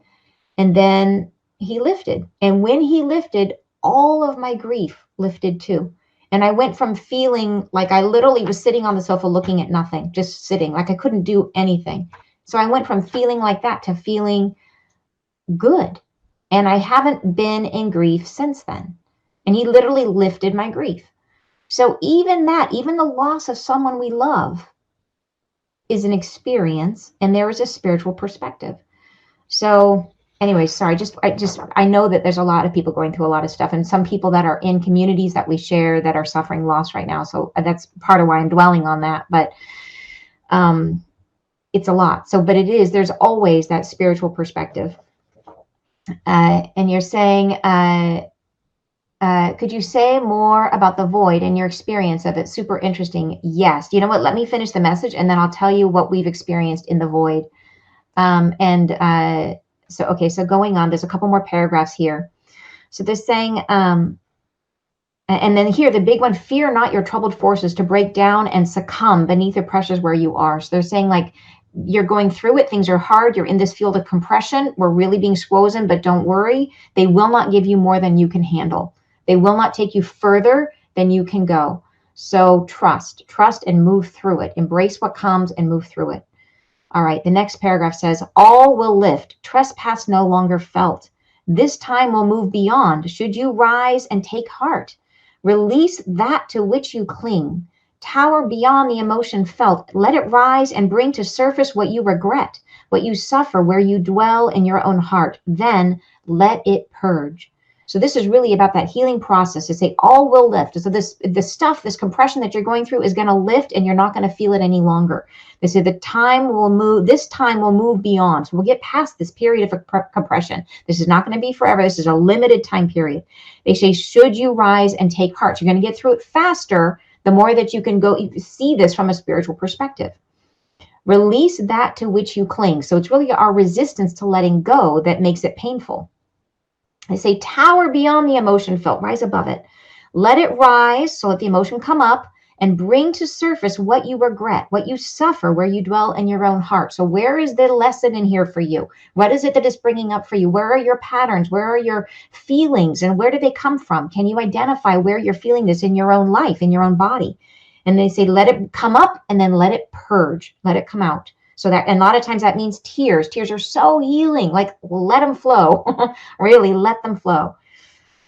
And then he lifted. And when he lifted, all of my grief lifted too. And I went from feeling like I literally was sitting on the sofa looking at nothing, just sitting, like I couldn't do anything. So I went from feeling like that to feeling good. And I haven't been in grief since then. And he literally lifted my grief. So even that, even the loss of someone we love is an experience, and there is a spiritual perspective. So anyway, sorry, I know that there's a lot of people going through a lot of stuff, and some people that are in communities that we share that are suffering loss right now. So that's part of why I'm dwelling on that. But it's a lot. So, but there's always that spiritual perspective. And you're saying, could you say more about the void and your experience of it? Super interesting. Yes. You know what? Let me finish the message, and then I'll tell you what we've experienced in the void. So going on, there's a couple more paragraphs here. So they're saying, and then here, the big one, fear not your troubled forces to break down and succumb beneath the pressures where you are. So they're saying, like, you're going through it. Things are hard. You're in this field of compression. We're really being squozen, but don't worry. They will not give you more than you can handle. They will not take you further than you can go. So trust and move through it. Embrace what comes and move through it. All right, the next paragraph says, all will lift, trespass no longer felt. This time will move beyond, should you rise and take heart. Release that to which you cling. Tower beyond the emotion felt. Let it rise and bring to surface what you regret, what you suffer, where you dwell in your own heart. Then let it purge. So this is really about that healing process. To say all will lift. So this compression that you're going through is going to lift, and you're not going to feel it any longer. They say the time will move. This time will move beyond. So we'll get past this period of compression. This is not going to be forever. This is a limited time period. They say, should you rise and take heart? So you're going to get through it faster the more that you can go see this from a spiritual perspective. Release that to which you cling. So it's really our resistance to letting go that makes it painful. They say, tower beyond the emotion felt, rise above it. Let it rise, so let the emotion come up, and bring to surface what you regret, what you suffer, where you dwell in your own heart. So where is the lesson in here for you? What is it that is bringing up for you? Where are your patterns? Where are your feelings? And where do they come from? Can you identify where you're feeling this in your own life, in your own body? And they say, let it come up, and then let it purge, let it come out. So that, and a lot of times that means tears. Tears are so healing, like let them flow, really let them flow.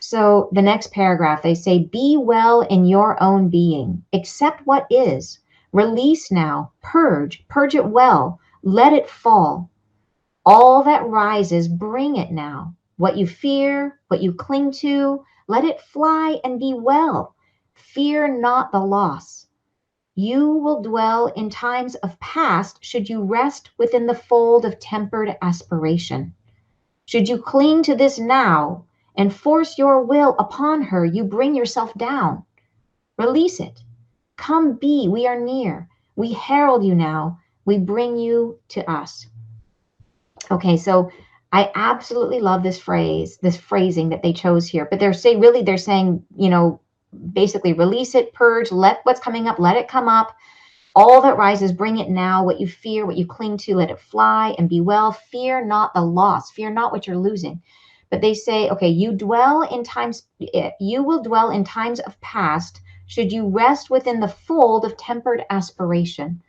So the next paragraph, they say, be well in your own being, accept what is, release now, purge it well, let it fall. All that rises, bring it now. What you fear, what you cling to, let it fly and be well. Fear not the loss. You will dwell in times of past should you rest within the fold of tempered aspiration. Should you cling to this now and force your will upon her, you bring yourself down. Release it. Come be, we are near. We herald you now. We bring you to us. Okay, so I absolutely love this phrasing that they chose here. But they're saying, basically release it, purge, let what's coming up, let it come up. All that rises, bring it now. What you fear, what you cling to, let it fly and be well. Fear not the loss. Fear not what you're losing. But they say, okay, you will dwell in times of past, should you rest within the fold of tempered aspiration.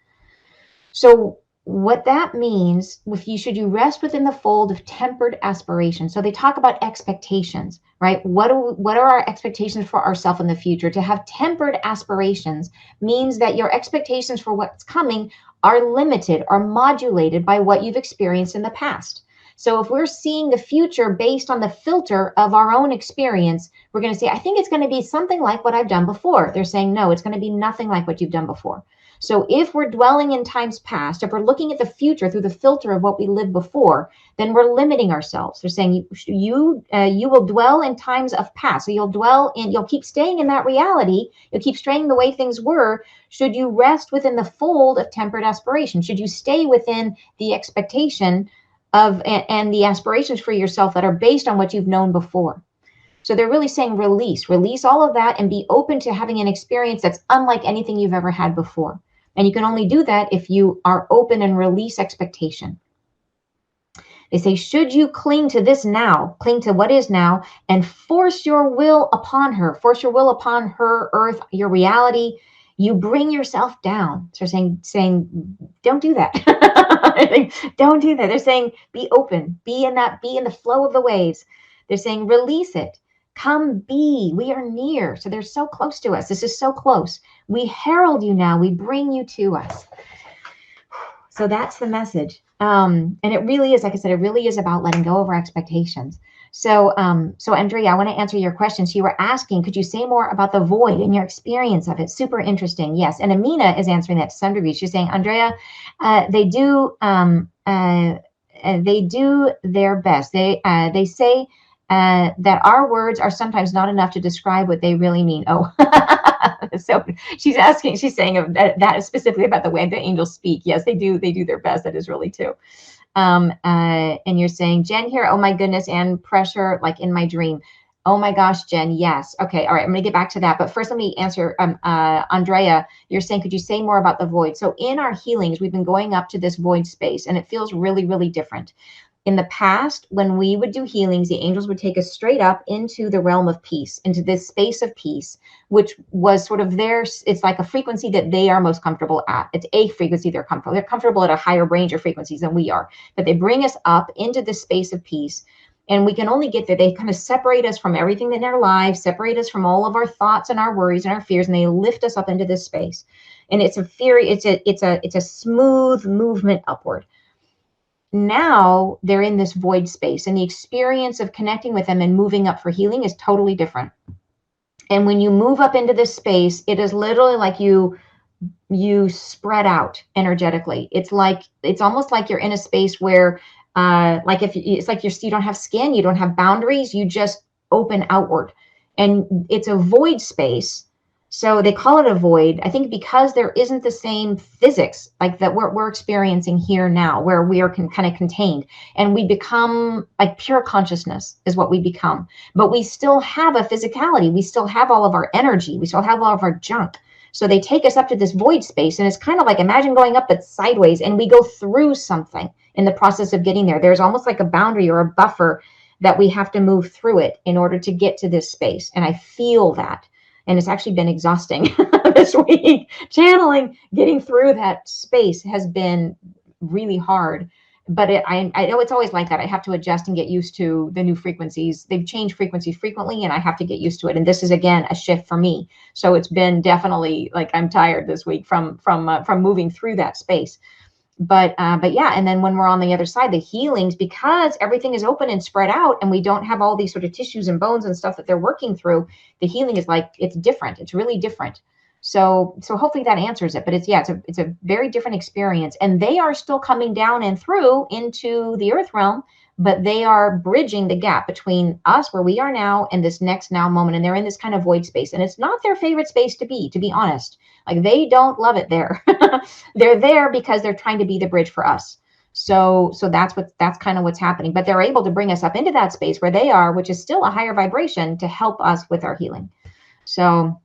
So what that means, should you rest within the fold of tempered aspiration. So they talk about expectations, right? What are our expectations for ourselves in the future? To have tempered aspirations means that your expectations for what's coming are limited or modulated by what you've experienced in the past. So if we're seeing the future based on the filter of our own experience, we're going to say, I think it's going to be something like what I've done before. They're saying, no, it's going to be nothing like what you've done before. So if we're dwelling in times past, if we're looking at the future through the filter of what we lived before, then we're limiting ourselves. They're saying you will dwell in times of past. So you'll keep staying in that reality. You'll keep staying the way things were. Should you rest within the fold of tempered aspiration? Should you stay within the expectation of and the aspirations for yourself that are based on what you've known before? So they're really saying release all of that and be open to having an experience that's unlike anything you've ever had before. And you can only do that if you are open and release expectation. They say, should you cling to this now, cling to what is now, and force your will upon her, force your will upon her, earth, your reality, you bring yourself down. So saying, don't do that. Don't do that. They're saying, be open, be in the flow of the waves. They're saying, release it. Come be, we are near. So they're so close to us. This is so close. We herald you now. We bring you to us. So that's the message. And it really is, like I said, it really is about letting go of our expectations. So, so Andrea, I want to answer your question. So you were asking, could you say more about the void and your experience of it? Super interesting. Yes. And Amina is answering that to some degree. She's saying, Andrea, they do their best. They say that our words are sometimes not enough to describe what they really mean. Oh, so she's saying that specifically about the way the angels speak. Yes, they do their best. That is really true. And you're saying, Jen here, oh my goodness, and pressure like in my dream. Oh my gosh, Jen, yes. Okay, all right, I'm gonna get back to that. But first let me answer, Andrea, you're saying, could you say more about the void? So in our healings, we've been going up to this void space and it feels really, really different. In the past, when we would do healings, the angels would take us straight up into the realm of peace, into this space of peace, which was sort of theirs. It's like a frequency that they are most comfortable at. It's a frequency they're comfortable. They're comfortable at a higher range of frequencies than we are. But they bring us up into this space of peace. And we can only get there. They kind of separate us from everything in our lives, separate us from all of our thoughts and our worries and our fears, and they lift us up into this space. And it's a smooth movement upward. Now they're in this void space, and the experience of connecting with them and moving up for healing is totally different. And when you move up into this space, it is literally like you spread out energetically. It's almost like you're in a space where like it's like you don't have skin, you don't have boundaries, you just open outward. And it's a void space. So they call it a void, I think, because there isn't the same physics like that we're experiencing here now, where we are kind of contained, and we become like pure consciousness is what we become. But we still have a physicality. We still have all of our energy. We still have all of our junk. So they take us up to this void space, and it's kind of like, imagine going up but sideways, and we go through something in the process of getting there. There's almost like a boundary or a buffer that we have to move through it in order to get to this space. And I feel that. And it's actually been exhausting this week. Channeling, getting through that space has been really hard. But I know it's always like that. I have to adjust and get used to the new frequencies. They've changed frequencies frequently, and I have to get used to it. And this is, again, a shift for me. So it's been definitely like I'm tired this week from moving through that space. But yeah, and then when we're on the other side, the healings, because everything is open and spread out, and we don't have all these sort of tissues and bones and stuff that they're working through, the healing is like, it's different. It's really different. So hopefully that answers it. But it's a very different experience, and they are still coming down and through into the earth realm, but they are bridging the gap between us, where we are now, and this next now moment. And they're in this kind of void space, and it's not their favorite space to be honest. Like, they don't love it there. They're there because they're trying to be the bridge for us. So that's kind of what's happening. But they're able to bring us up into that space where they are, which is still a higher vibration, to help us with our healing. So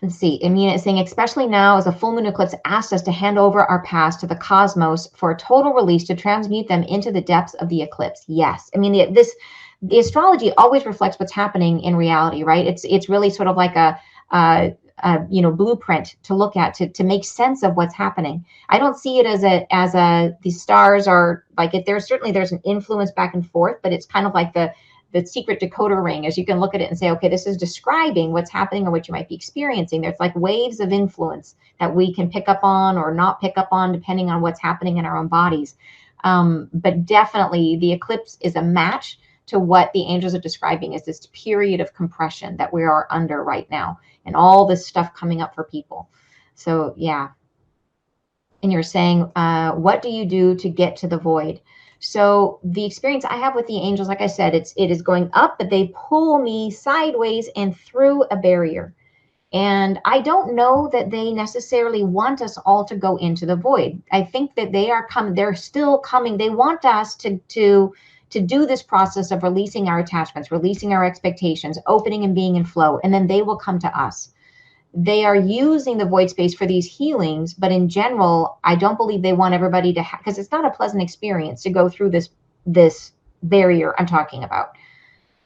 let's see. Amina is saying, especially now as a full moon eclipse asks us to hand over our past to the cosmos for a total release, to transmute them into the depths of the eclipse. Yes. I mean, the astrology always reflects what's happening in reality, right? It's really sort of like a blueprint to look at, to make sense of what's happening. I don't see it as the stars are like it. There's an influence back and forth, but it's kind of like the secret decoder ring, as you can look at it and say, okay, this is describing what's happening or what you might be experiencing. There's like waves of influence that we can pick up on or not pick up on, depending on what's happening in our own bodies. But definitely the eclipse is a match to what the angels are describing as this period of compression that we are under right now, and all this stuff coming up for people. So yeah. And you're saying, what do you do to get to the void? So the experience I have with the angels, like I said, it is going up, but they pull me sideways and through a barrier. And I don't know that they necessarily want us all to go into the void. I think that they're still coming. They want us to do this process of releasing our attachments, releasing our expectations, opening and being in flow, and then they will come to us. they are using the void space for these healings, but in general, I don't believe they want everybody to because it's not a pleasant experience to go through this barrier I'm talking about.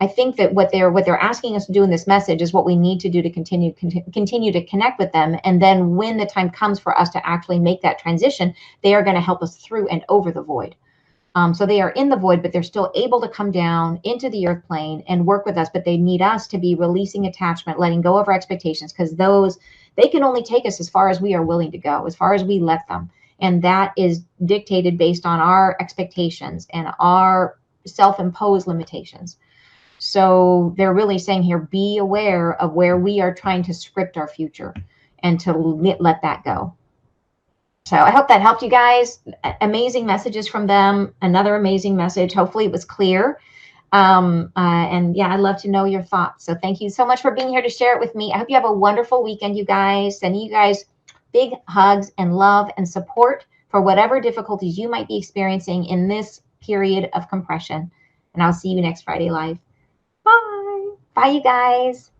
I think that what they're asking us to do in this message is what we need to do to continue to connect with them. And then when the time comes for us to actually make that transition, they are going to help us through and over the void. So they are in the void, but they're still able to come down into the earth plane and work with us. But they need us to be releasing attachment, letting go of our expectations, because they can only take us as far as we are willing to go, as far as we let them. And that is dictated based on our expectations and our self-imposed limitations. So they're really saying here, be aware of where we are trying to script our future and to let that go. So I hope that helped you guys. Amazing messages from them. Another amazing message. Hopefully it was clear. And yeah, I'd love to know your thoughts. So thank you so much for being here to share it with me. I hope you have a wonderful weekend, you guys. Sending you guys big hugs and love and support for whatever difficulties you might be experiencing in this period of compression. And I'll see you next Friday live. Bye. Bye, you guys.